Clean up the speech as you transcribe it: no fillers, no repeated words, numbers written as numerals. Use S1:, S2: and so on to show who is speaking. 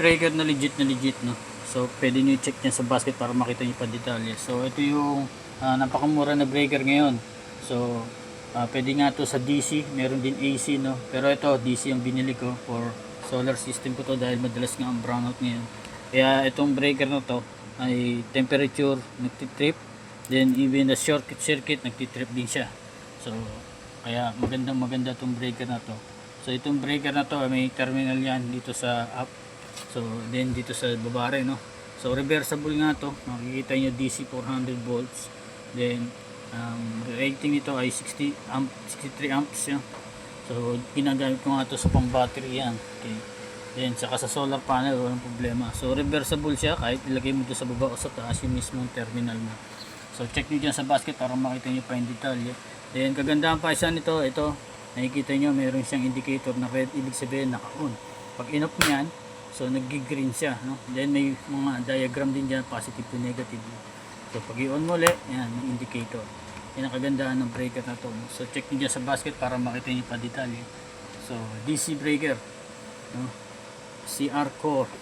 S1: breaker na legit, no. So pwede nyo i-check nyo sa basket para makita nyo pa detalye. So ito yung napakamura na breaker ngayon. So pwede nga to sa DC, meron din AC, no. Pero ito DC yung binili ko for solar system ko to dahil madalas nga ang brownout ngayon. Kaya itong breaker na to ay temperature nagtitrip, then even the circuit nagtitrip din siya. So kaya maganda itong breaker na to. So itong breaker na to may terminal yan dito sa up. So then dito sa baba rin, no. So reversible nga to, makikita nyo DC 400 volts. Then rating nito ay 63 amps yan. So ginagamit ko nga to sa pang battery yan. Okay. Then saka sa solar panel walang problema. So reversible siya kahit ilagay mo ito sa baba o sa taas yung mismong terminal mo. So check nyo dyan sa basket para makita nyo pa yung detalye. Then kagandahan pa isa nito, ito nakikita nyo meron siyang indicator na red, ibig sabihin naka-on. Pag in-off nyan, so nag-green siya, no? Then may mga diagram din dyan, positive to negative. So pag i-on mo ulit, yan, may indicator. Yan ang kagandahan ng breaker na to. So check nyo dyan sa basket para makita nyo pa detalye. So DC breaker, no? CR core.